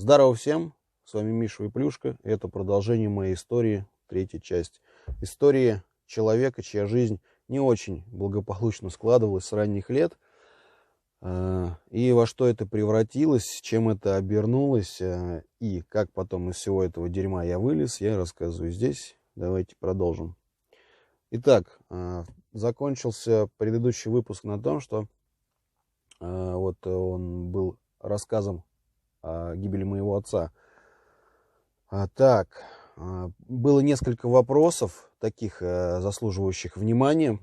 Здорово всем, с вами Миша и Плюшка. Это продолжение моей истории, третья часть. Истории человека, чья жизнь не очень благополучно складывалась с ранних лет. И во что это превратилось, чем это обернулось, и как потом из всего этого дерьма я вылез, я рассказываю здесь. Давайте продолжим. Итак, закончился предыдущий выпуск на том, что вот он был рассказом о гибели моего отца. Так, было несколько вопросов, таких заслуживающих внимания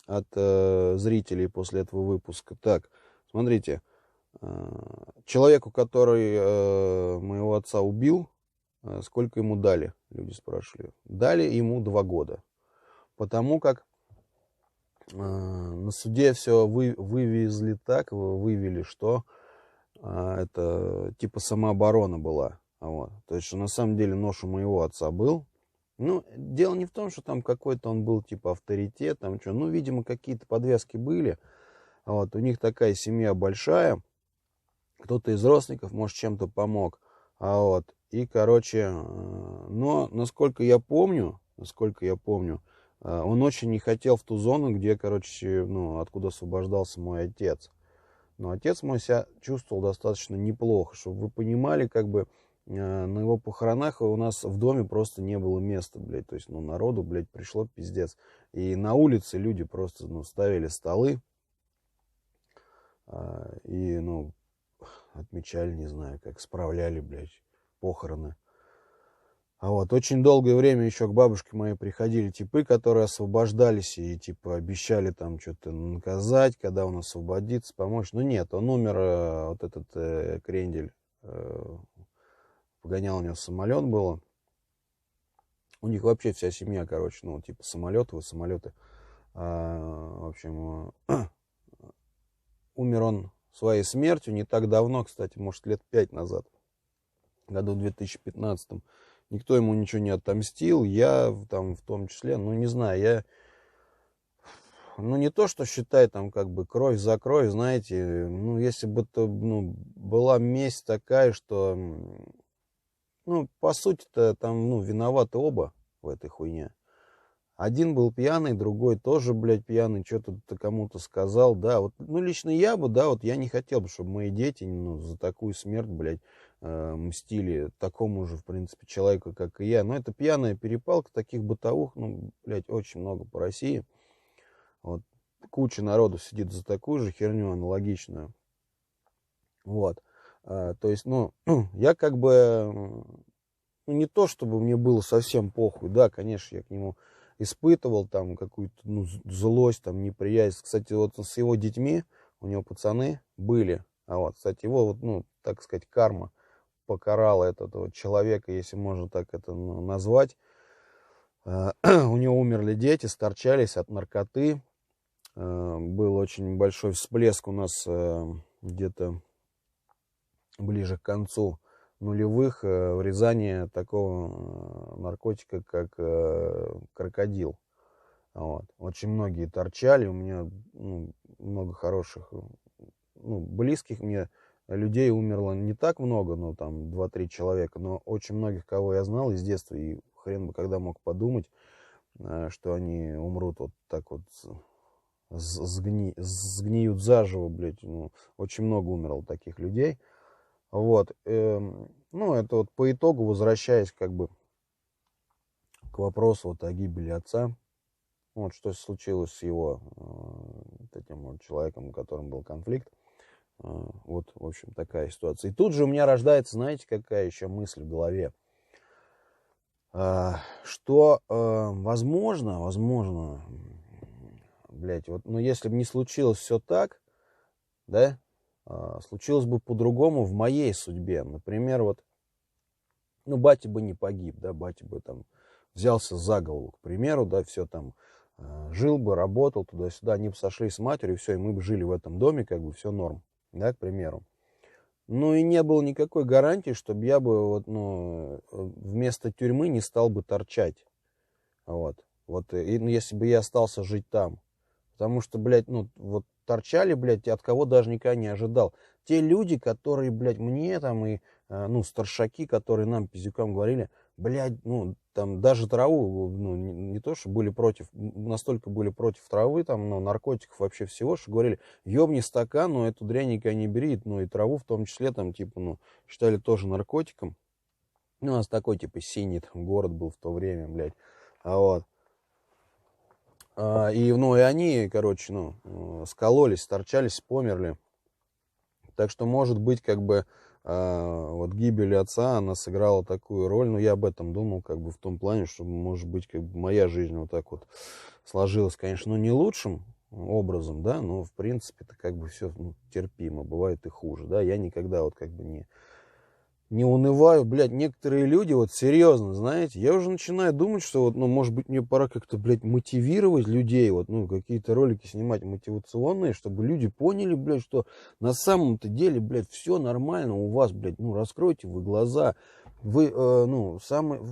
от зрителей после этого выпуска. Так, смотрите, человеку, который моего отца убил, сколько ему дали? Люди спрашивали. Дали ему 2 года. Потому как на суде все вывезли так, вывели, что это типа самооборона была. Вот. То есть, что на самом деле нож у моего отца был. Ну, дело не в том, что там какой-то он был типа авторитет, там что. Ну, видимо, какие-то подвязки были. Вот. У них такая семья большая. Кто-то из родственников, может, чем-то помог. Вот. И, короче, но, насколько я помню, он очень не хотел в ту зону, где, короче, ну, откуда освобождался мой отец. Но отец мой себя чувствовал достаточно неплохо, чтобы вы понимали, как бы на его похоронах у нас в доме просто не было места, блядь. То есть, ну, народу, блядь, пришло пиздец. И на улице люди просто, ну, ставили столы и, ну, отмечали, не знаю, как справляли, блядь, похороны. А вот очень долгое время еще к бабушке моей приходили типы, которые освобождались и типа обещали там что-то наказать, когда он освободится, помочь. Но нет, он умер, вот этот крендель, погонял, у него самолет было. У них вообще вся семья, короче, ну типа самолеты. В общем, умер он своей смертью не так давно, кстати, может лет 5 назад, году 2015. Никто ему ничего не отомстил, я там в том числе, ну не знаю, ну не то, что считай там как бы кровь за кровь, знаете, ну если бы это, ну, была месть такая, что, ну по сути-то там, ну виноваты оба в этой хуйне. Один был пьяный, другой тоже, блядь, пьяный, что-то кому-то сказал, да, вот, ну лично я бы, да, вот я не хотел бы, чтобы мои дети, ну, за такую смерть, блядь, мстили такому же, в принципе, человеку, как и я. Но это пьяная перепалка, таких бытовух, ну, блядь, очень много по России. Вот. Куча народу сидит за такую же херню аналогичную. Вот. То есть, ну, я как бы, ну, не то, чтобы мне было совсем похуй, да, конечно, я к нему испытывал там какую-то, ну, злость, там, неприязнь. Кстати, вот с его детьми, у него пацаны были, а вот, кстати, его, вот, ну, так сказать, карма покарала этого человека, если можно так это, ну, назвать. У него умерли дети, сторчались от наркоты. Был очень большой всплеск у нас где-то ближе к концу нулевых в Рязани такого наркотика, как крокодил. Вот. Очень многие торчали. У меня, ну, много хороших, ну, близких мне людей умерло не так много, ну, там, 2-3 человека, но очень многих, кого я знал из детства, и хрен бы когда мог подумать, что они умрут вот так вот, сгниют заживо, блядь. Ну, очень много умерло таких людей. Вот. Ну, это вот по итогу, возвращаясь как бы к вопросу вот о гибели отца, вот что случилось с его вот этим вот человеком, у которым был конфликт. Вот, в общем, такая ситуация. И тут же у меня рождается, знаете, какая еще мысль в голове? Что, возможно, блядь, вот, ну, если бы не случилось все так, да, случилось бы по-другому в моей судьбе. Например, вот, ну, батя бы не погиб, да, батя бы там взялся за голову, к примеру, да, все там, жил бы, работал туда-сюда, они бы сошлись с матерью, все, и мы бы жили в этом доме, как бы все норм, да, к примеру. Ну и не было никакой гарантии, чтобы я бы вот, ну, вместо тюрьмы не стал бы торчать. Вот. Вот, и, ну, если бы я остался жить там. Потому что, блядь, ну, вот торчали, блядь, от кого даже никогда не ожидал. Те люди, которые, блядь, мне там и, ну, старшаки, которые нам, пиздюкам, говорили, блядь, ну, там даже траву, ну, не то, что были против, настолько были против травы, там, ну, наркотиков, вообще всего, что говорили, ёбни стакан, но эту дрянь никогда не бери, ну, и траву в том числе, там, типа, ну, считали тоже наркотиком. Ну, у нас такой, типа, синий там город был в то время, блядь, вот. Ну, и они, короче, ну, скололись, торчались, померли. Так что, может быть, как бы, вот гибель отца, она сыграла такую роль. Но я об этом думал, как бы, в том плане, что, может быть, как бы, моя жизнь вот так вот сложилась, конечно, ну, не лучшим образом, да, но, в принципе, это как бы все, ну, терпимо, бывает и хуже, да. Я никогда вот как бы не унываю, блядь, некоторые люди, вот серьезно, знаете, я уже начинаю думать, что вот, ну, может быть, мне пора как-то, блядь, мотивировать людей, вот, ну, какие-то ролики снимать мотивационные, чтобы люди поняли, блядь, что на самом-то деле, блядь, все нормально у вас, блядь, ну, раскройте вы глаза, вы, ну,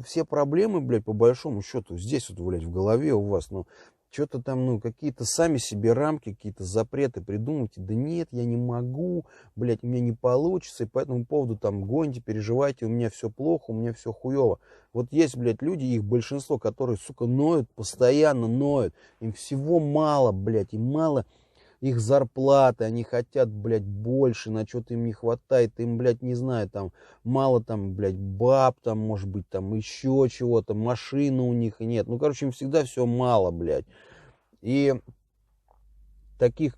все проблемы, блядь, по большому счету, здесь вот, блядь, в голове у вас, ну, что-то там, ну, какие-то сами себе рамки, какие-то запреты придумайте, да нет, я не могу, блядь, у меня не получится, и по этому поводу там гоните, переживайте, у меня все плохо, у меня все хуево. Вот есть, блядь, люди, их большинство, которые, сука, ноют, постоянно ноют, им всего мало, блядь, им мало их зарплаты, они хотят, блядь, больше, на что-то им не хватает, им, блядь, не знаю, там, мало там, блядь, баб, там, может быть, там, еще чего-то, машины у них нет, ну, короче, им всегда все мало, блядь, и таких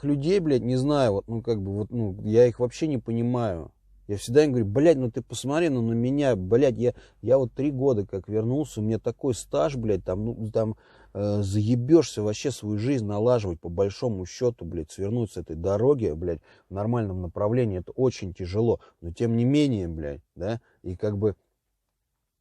людей, блядь, не знаю, вот, ну, как бы, вот, ну, я их вообще не понимаю. Я всегда им говорю, блядь, ну ты посмотри, ну, на меня, блядь, я вот 3 года как вернулся, у меня такой стаж, блядь, там, ну, там, заебешься вообще свою жизнь налаживать по большому счету, блядь, свернуть с этой дороги, блядь, в нормальном направлении, это очень тяжело, но тем не менее, блядь, да, и как бы,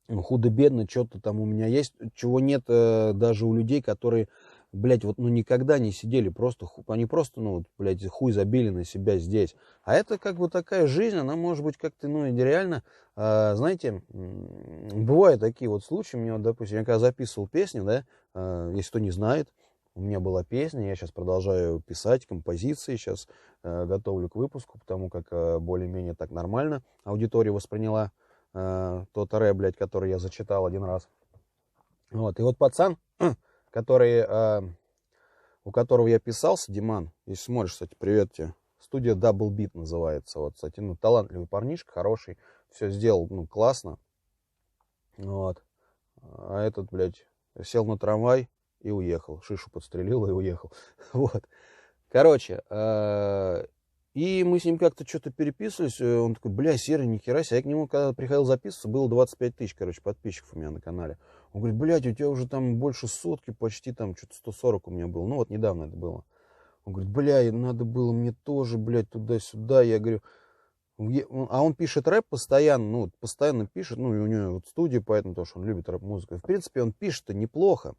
ну, худо-бедно, что-то там у меня есть, чего нет даже у людей, которые, блядь, вот, ну, никогда не сидели, просто, они просто, ну, вот, блядь, хуй забили на себя здесь. А это как бы такая жизнь, она может быть как-то, ну, реально, знаете, бывают такие вот случаи, мне вот, допустим, я когда записывал песню, да, если кто не знает, у меня была песня, я сейчас продолжаю писать композиции, сейчас готовлю к выпуску, потому как более-менее так нормально аудитория восприняла тот рэп, блядь, который я зачитал один раз. Вот, и вот пацан, который, у которого я писался, Диман, если смотришь, кстати, привет тебе, студия Double Beat называется, вот, кстати, ну, талантливый парнишка, хороший, все сделал, ну, классно, вот, а этот, блядь, сел на трамвай и уехал, шишу подстрелил и уехал, вот, короче, и мы с ним как-то что-то переписывались, он такой, бля, Серый, нихера себе. Я к нему, когда приходил записываться, было 25 тысяч, короче, подписчиков у меня на канале. Он говорит, блядь, у тебя уже там больше сотки, почти там что-то 140 у меня было. Ну вот недавно это было. Он говорит, бля, надо было мне тоже, блядь, туда-сюда. Я говорю, а он пишет рэп постоянно, ну, постоянно пишет, ну, и у него вот студия, поэтому то, что он любит рэп-музыку. В принципе, он пишет-то неплохо.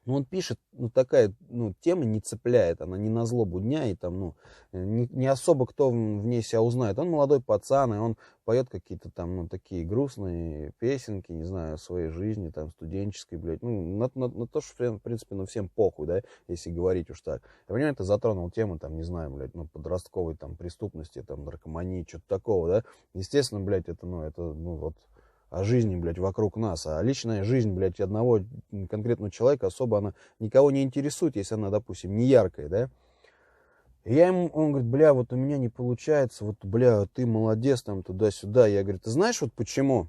Ну, он пишет, ну, такая, ну, тема не цепляет, она не на злобу дня, и там, ну, не особо кто в ней себя узнает. Он молодой пацан, и он поет какие-то там, ну, такие грустные песенки, не знаю, о своей жизни, там, студенческой, блядь, ну, на то, что, в принципе, ну, всем похуй, да, если говорить уж так. Я понимаю, это затронул тему, там, не знаю, блядь, ну, подростковой, там, преступности, там, наркомании, что-то такого, да. Естественно, блядь, ну, вот, о жизни, блядь, вокруг нас. А личная жизнь, блядь, одного конкретного человека особо она никого не интересует, если она, допустим, не яркая, да. И он говорит, бля, вот у меня не получается, вот, бля, ты молодец, там, туда-сюда. Я говорю, ты знаешь, вот почему?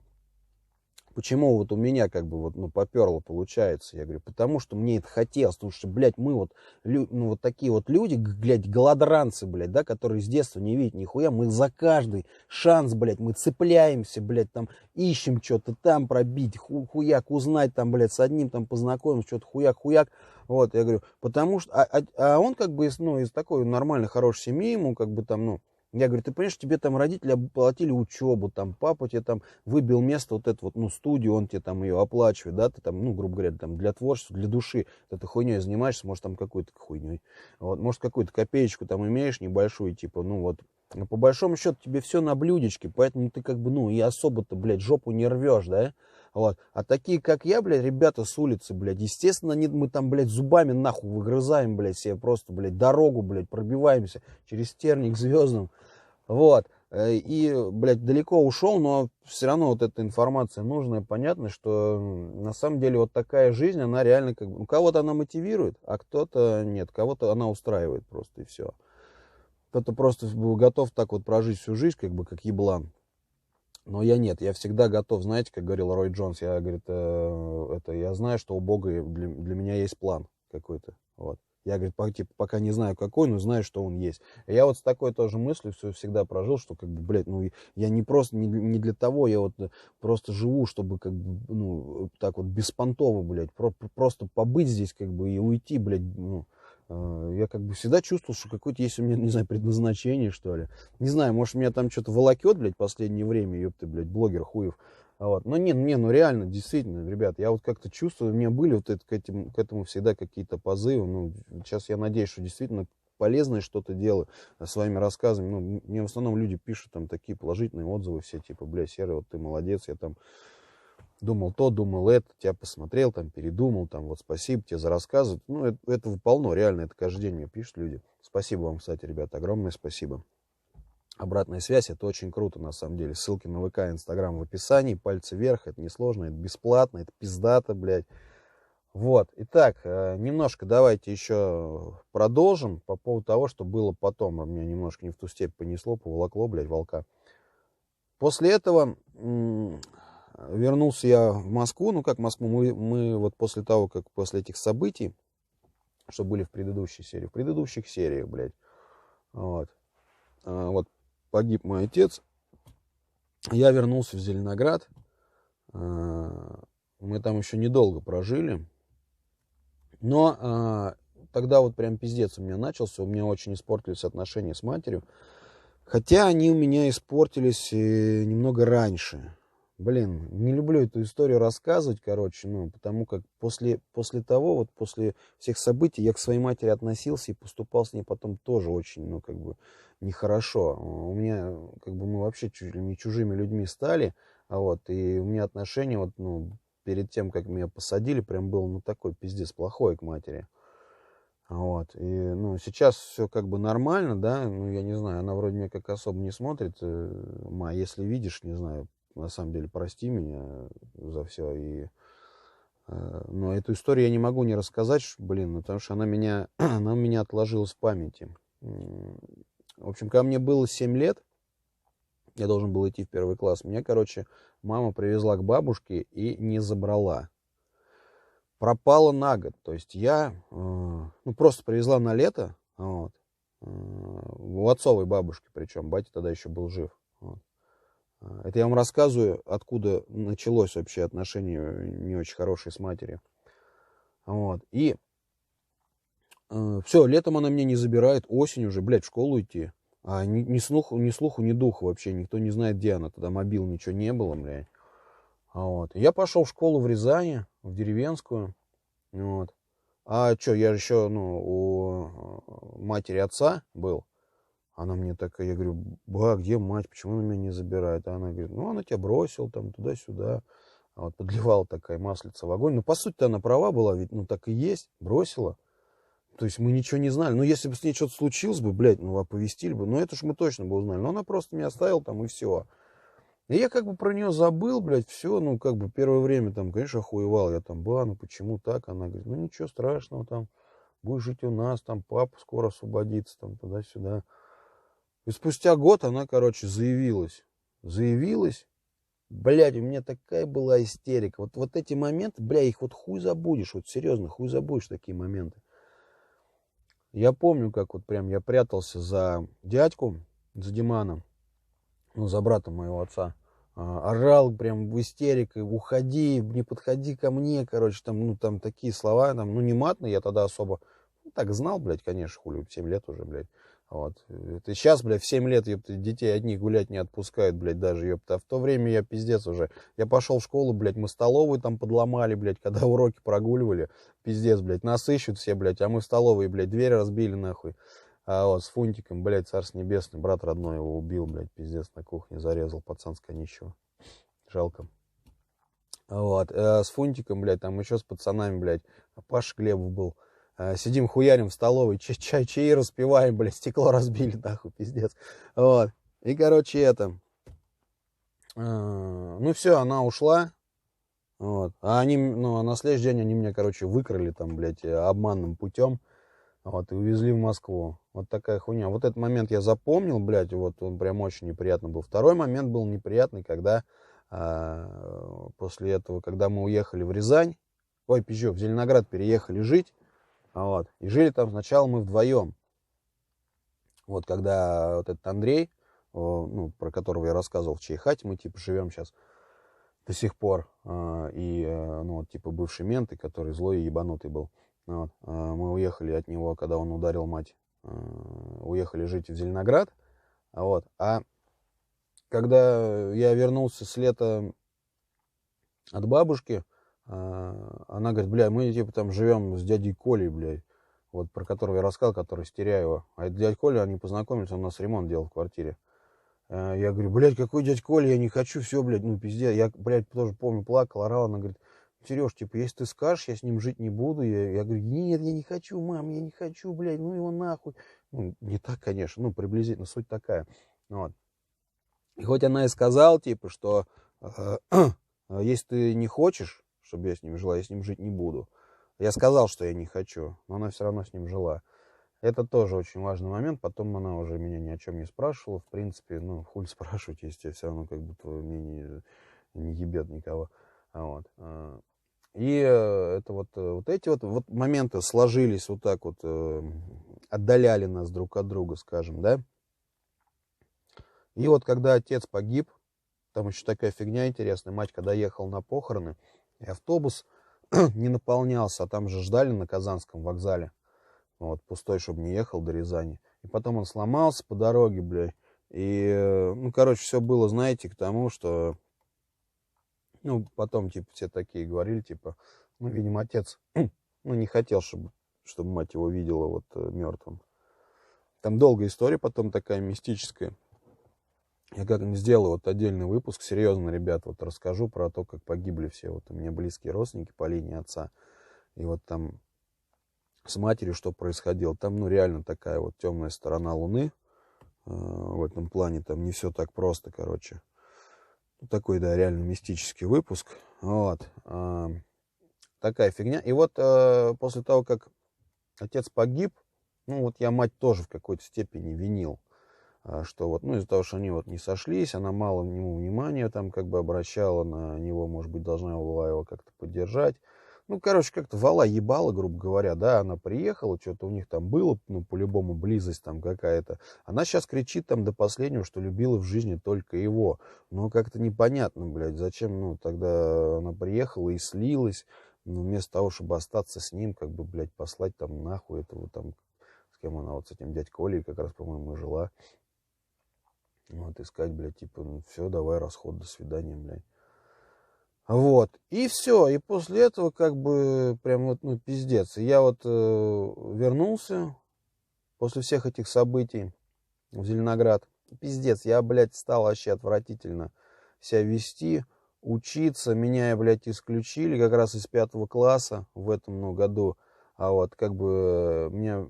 Почему вот у меня как бы вот, ну, поперло получается? Я говорю, потому что мне это хотелось, потому что, блядь, мы вот, ну, вот такие вот люди, блядь, голодранцы, блядь, да, которые с детства не видят нихуя, мы за каждый шанс, блядь, мы цепляемся, блядь, там, ищем что-то там пробить, хуяк узнать там, блядь, с одним там познакомиться, что-то хуяк, вот, я говорю, потому что, а он как бы, ну, из такой нормальной, хорошей семьи, ему как бы там, ну, я говорю, ты понимаешь, тебе там родители оплатили учебу, там папа тебе там выбил место, вот это вот, ну, студию, он тебе там ее оплачивает, да, ты там, ну, грубо говоря, там для творчества, для души, ты этой хуйней занимаешься, может, там какой-то хуйней, вот, может, какую-то копеечку там имеешь небольшую, типа, ну, вот, но по большому счету тебе все на блюдечке, поэтому ты как бы, ну, и особо-то, блядь, жопу не рвешь, да, Вот. А такие, как я, блядь, ребята с улицы, блядь, естественно, мы там, блядь, зубами нахуй выгрызаем, блядь, себе просто, блядь, дорогу, блядь, пробиваемся через терник к звездам. Вот. И, блядь, далеко ушел, но все равно вот эта информация нужная, понятно, что на самом деле вот такая жизнь, она реально как бы, кого-то она мотивирует, а кто-то нет, кого-то она устраивает просто и все. Кто-то просто готов так вот прожить всю жизнь, как бы, как еблан. Но я нет, я всегда готов, знаете, как говорил Рой Джонс, я, говорит, я знаю, что у Бога для меня есть план какой-то, вот. Я, говорит, типа, пока не знаю какой, но знаю, что он есть. И я вот с такой тоже мыслью все всегда прожил, что, как бы, блядь, ну, я не просто, не для того, я вот просто живу, чтобы, как бы, ну, так вот беспонтово, блядь, просто побыть здесь, как бы, и уйти, блядь, ну. Я как бы всегда чувствовал, что какое-то есть у меня, не знаю, предназначение, что ли. Не знаю, может, меня там что-то волокет, блядь, в последнее время, ёпты, блядь, блогер хуев. Вот. Но ну реально, действительно, ребят, я вот как-то чувствую, у меня были вот это, к этому всегда какие-то позывы. Ну, сейчас я надеюсь, что действительно полезное что-то делаю своими рассказами. Ну, мне в основном люди пишут там такие положительные отзывы все, типа, бля, Серый, вот ты молодец, я там думал то, думал это, тебя посмотрел, там, передумал, там, вот спасибо тебе за рассказы. Ну, этого полно, реально, это каждый день мне пишут люди. Спасибо вам, кстати, ребята, огромное спасибо. Обратная связь, это очень круто, на самом деле. Ссылки на ВК и Инстаграм в описании, пальцы вверх, это несложно, это бесплатно, это пиздато, блядь. Вот, итак, немножко давайте еще продолжим по поводу того, что было потом. Меня немножко не в ту степь понесло, поволокло, блядь, волка. После этого вернулся я в Москву. Ну, как в Москву, мы вот после того, как после этих событий, что были в предыдущей серии, в предыдущих сериях, блядь, вот, вот погиб мой отец, я вернулся в Зеленоград, мы там еще недолго прожили, но тогда вот прям пиздец у меня начался, у меня очень испортились отношения с матерью, хотя они у меня испортились немного раньше. Блин, не люблю эту историю рассказывать, короче, ну, потому как после того, вот после всех событий я к своей матери относился и поступал с ней потом тоже очень, ну, как бы, нехорошо. У меня, как бы, мы вообще чуть ли не чужими людьми стали, вот, и у меня отношение, вот, ну, перед тем, как меня посадили, прям было, ну, такой пиздец плохой к матери. Вот, и, ну, сейчас все как бы нормально, да, ну, я не знаю, она вроде меня как особо не смотрит, если видишь, не знаю, на самом деле, прости меня за все, но эту историю я не могу не рассказать, блин, ну, потому что она у меня отложилась в памяти. В общем, когда мне было 7 лет, я должен был идти в 1 класс, меня, короче, мама привезла к бабушке и не забрала. Пропала на год. То есть я, ну, просто привезла на лето, вот, у отцовой бабушки, причем, батя тогда еще был жив. Вот. Это я вам рассказываю, откуда началось вообще отношение не очень хорошее с матерью. Вот. И все, летом она меня не забирает, осень уже, блядь, в школу идти. А ни слуху, ни духу вообще, никто не знает, где она. Тогда мобил, ничего не было, блядь. Вот. Я пошел в школу в Рязани, в деревенскую. Вот. А что, я же еще, ну, у матери отца был. Она мне такая, я говорю, где мать, почему она меня не забирает? А она говорит, ну, она тебя бросила там туда-сюда. Вот, подливала такая маслица в огонь. Ну, по сути-то она права была, ведь, ну, так и есть, бросила. То есть мы ничего не знали. Ну, если бы с ней что-то случилось бы, блядь, ну, оповестили бы, ну, это ж мы точно бы узнали. Но она просто меня оставила там, и все. И я как бы про нее забыл, блядь, все, ну, как бы первое время там, конечно, охуевал. Я там, ну, почему так? Она говорит, ну, ничего страшного там, будешь жить у нас, там, папа скоро освободится, там, туда-сюда. И спустя год она, короче, заявилась. Заявилась. Блядь, у меня такая была истерика. Вот эти моменты, бля, их вот хуй забудешь. Вот серьезно, хуй забудешь такие моменты. Я помню, как вот прям я прятался за дядьку, за Диманом, ну, за брата моего отца. Орал прям в истерике, уходи, не подходи ко мне, короче, там, ну, там такие слова, там, ну, не матные, я тогда особо, ну, так знал, блядь, конечно, хули, 7 лет уже, блядь. Вот. Это сейчас, блядь, в 7 лет, ёпта, детей одних гулять не отпускают, блядь, даже, ёпта. А в то время я пиздец уже. Я пошел в школу, блядь, мы столовую там подломали, блядь, когда уроки прогуливали. Пиздец, блядь, нас ищут все, блядь, а мы в столовой, блядь, дверь разбили, нахуй. А вот с Фунтиком, блядь, царство небесный, брат родной его убил, блядь, пиздец, на кухне зарезал, пацан с конищего. Жалко. Вот, с Фунтиком, блядь, там еще с пацанами, блядь, Паша Глебов был. Сидим, хуярим в столовой, чаи распиваем, блядь, стекло разбили, нахуй, пиздец. Вот, и, короче, ну все, она ушла, вот, а они, ну, а на следующий день они меня, короче, выкрали там, блядь, обманным путем, вот, и увезли в Москву. Вот такая хуйня. Вот этот момент я запомнил, блядь, вот он прям очень неприятный был. Второй момент был неприятный, когда после этого, когда мы уехали в Рязань, ой, пизжу, в Зеленоград переехали жить, вот, и жили там сначала мы вдвоем. Вот, когда вот этот Андрей, ну, про которого я рассказывал, в чьей хате мы, типа, живем сейчас до сих пор, ну, вот, типа, бывший мент, и который злой и ебанутый был. Вот, мы уехали от него, когда он ударил мать, уехали жить в Зеленоград, вот, а когда я вернулся с лета от бабушки, она говорит, бля, мы типа там живем с дядей Колей, блядь, вот про которого я рассказал, который с Теряева. А это дядя Коля, они познакомились, он у нас ремонт делал в квартире. Я говорю, блядь, какой дядя Коля, я не хочу, все, блядь, ну пиздец. Я, блядь, тоже помню, плакал, орал, она говорит, Сереж, типа, если ты скажешь, я с ним жить не буду. Я говорю, нет, я не хочу, мам, я не хочу, блядь, ну его нахуй. Ну, не так, конечно, ну, приблизительно, суть такая. Вот. И хоть она и сказала, типа, что если ты не хочешь, чтобы я с ним жила, я с ним жить не буду. Я сказал, что я не хочу, но она все равно с ним жила. Это тоже очень важный момент. Потом она уже меня ни о чем не спрашивала. В принципе, ну, хуй спрашивать, если все равно как бы твое мнение не ебет никого. Вот. И это вот эти вот моменты сложились вот так вот, отдаляли нас друг от друга, скажем, да. И вот когда отец погиб, там еще такая фигня интересная. Мать, когда ехал на похороны, и автобус не наполнялся, а там же ждали на Казанском вокзале. Вот, пустой, чтобы не ехал до Рязани. И потом он сломался по дороге, блядь. И, ну, короче, все было, знаете, к тому, что... Ну, потом, типа, все такие говорили, типа, ну, видимо, отец, ну, не хотел, чтобы мать его видела вот мертвым. Там долгая история потом такая мистическая. Я как-нибудь сделаю вот отдельный выпуск, серьезно, ребят, вот расскажу про то, как погибли все вот у меня близкие родственники по линии отца. И вот там с матерью что происходило. Там, ну, реально такая вот темная сторона Луны. В этом плане там не все так просто, короче. Такой, да, реально мистический выпуск. Вот. Такая фигня. И вот после того, как отец погиб, ну, вот я мать тоже в какой-то степени винил. Что вот, ну, из-за того, что они вот не сошлись, она мало ему внимания там как бы обращала на него, может быть, должна была его как-то поддержать. Ну, короче, как-то вала ебала, грубо говоря, да, она приехала, что-то у них там было, ну, по-любому близость там какая-то. Она сейчас кричит там до последнего, что любила в жизни только его. Но как-то непонятно, блядь, зачем, ну, тогда она приехала и слилась, ну, вместо того, чтобы остаться с ним, как бы, блядь, послать там нахуй этого там, с кем она, вот с этим дядь Колей как раз, по-моему, жила. Вот, искать, блядь, типа, ну, все, давай, расход, до свидания, блядь. Вот, и все, и после этого, как бы, прям вот, ну, пиздец. И я вот вернулся после всех этих событий в Зеленоград. Пиздец, я, блядь, стал вообще отвратительно себя вести, учиться. Меня, блядь, исключили как раз из 5 класса в этом, ну, году. А вот, как бы, меня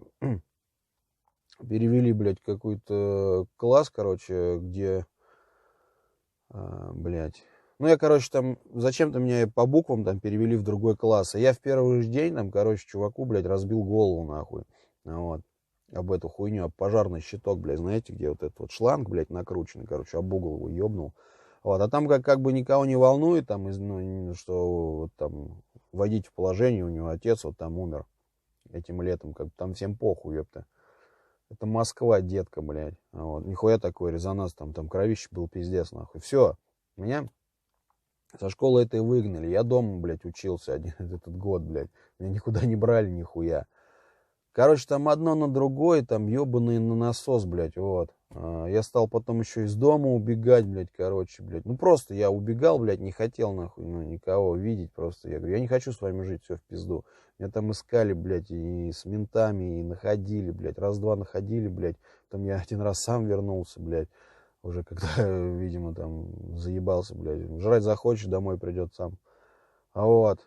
перевели, блядь, какой-то класс, короче, где... блядь. Ну, я, короче, там, зачем-то меня по буквам там перевели в другой класс. А я в первый же день там, короче, чуваку, блядь, разбил голову, нахуй. Вот. Об эту хуйню, об пожарный щиток, блядь, знаете, где вот этот вот шланг, блядь, накрученный, короче, об угол его ёбнул. Вот. А там как бы никого не волнует, там, ну, что вот там вводить в положение, у него отец вот там умер этим летом, как бы там всем похуй, ёпта. Это Москва, детка, блядь. Вот. Нихуя такой резонанс, там кровище был пиздец, нахуй. Все, меня со школы этой выгнали. Я дома, блядь, учился этот год, блядь. Меня никуда не брали, нихуя. Короче, там одно на другое, там ебаный на насос, блядь, вот. Я стал потом еще из дома убегать, блядь, короче, блядь. Ну, просто я убегал, блядь, не хотел, нахуй, ну, никого видеть просто. Я говорю, я не хочу с вами жить, все в пизду. Меня там искали, блядь, и с ментами, и находили, блядь. Раз-два находили, блядь. Потом я один раз сам вернулся, блядь. Уже когда, видимо, там заебался, блядь. Жрать захочешь, домой придет сам. Вот.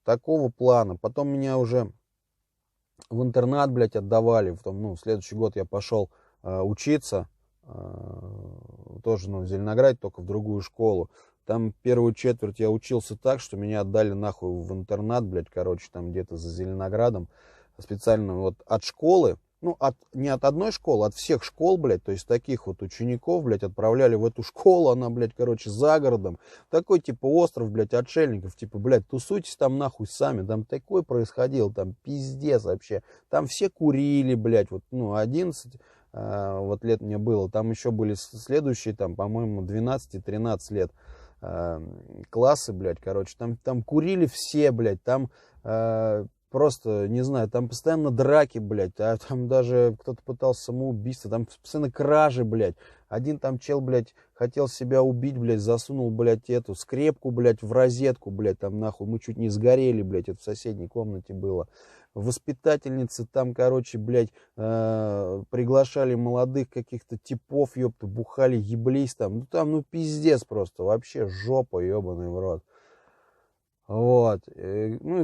Такого плана. Потом меня уже в интернат, блядь, отдавали. В следующий год я пошел учиться. Тоже, в Зеленограде, только в другую школу. Там первую четверть я учился так, что меня отдали нахуй в интернат, блядь, короче, там где-то за Зеленоградом. Специально вот от школы, не от одной школы, от всех школ, блядь, то есть таких вот учеников, блядь, отправляли в эту школу, она, блядь, короче, за городом. Такой, типа, остров, блядь, отшельников, типа, блядь, тусуйтесь там нахуй сами, там такое происходило, там пиздец вообще. Там все курили, блядь, 11 вот лет мне было, там еще были следующие, там, по-моему, 12-13 лет классы, блядь, короче, там курили все, блядь, там просто, не знаю, там постоянно драки, блядь, а там даже кто-то пытался самоубийство, там постоянно кражи, блядь. Один там чел, блядь, хотел себя убить, блядь, засунул, блядь, эту скрепку, блядь, в розетку, блядь, там нахуй, мы чуть не сгорели, блядь, это в соседней комнате было. Воспитательницы там, короче, блядь, приглашали молодых каких-то типов, ёпта, бухали, еблись там. Пиздец просто, вообще жопа, ёбаный в рот. Вот.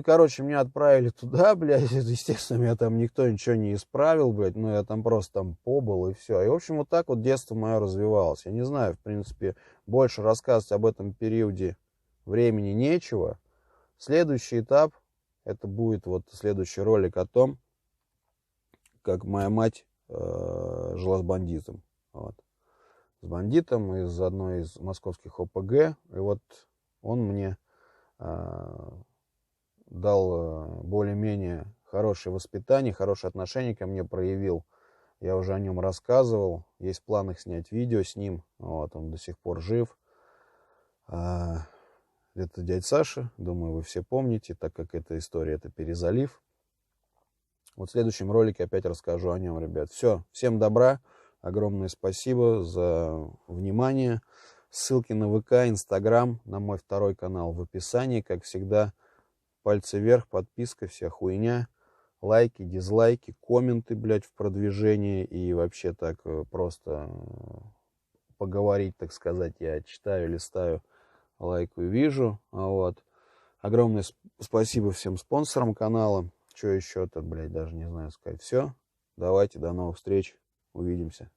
Короче, меня отправили туда, блядь. Естественно, меня там никто ничего не исправил, блядь. Я там просто там побыл и все. И, в общем, вот так вот детство мое развивалось. Я не знаю, в принципе, больше рассказывать об этом периоде времени нечего. Следующий этап, это будет вот следующий ролик о том, как моя мать жила с бандитом. Вот. С бандитом из одной из московских ОПГ. И вот он мне дал более-менее хорошее воспитание, хорошее отношение ко мне проявил. Я уже о нем рассказывал. Есть в планах снять видео с ним. Вот, он до сих пор жив. Это дядя Саша. Думаю, вы все помните, так как эта история, это Перезалив. Вот в следующем ролике опять расскажу о нем, ребят. Все, всем добра. Огромное спасибо за внимание. Ссылки на ВК, Инстаграм, на мой второй канал в описании. Как всегда, пальцы вверх, подписка, вся хуйня. Лайки, дизлайки, комменты, блядь, в продвижении. И вообще так просто поговорить, так сказать, я читаю, листаю, лайкаю, вижу. Вот. Огромное спасибо всем спонсорам канала. Что еще-то, блядь, даже не знаю сказать. Все. Давайте, до новых встреч. Увидимся.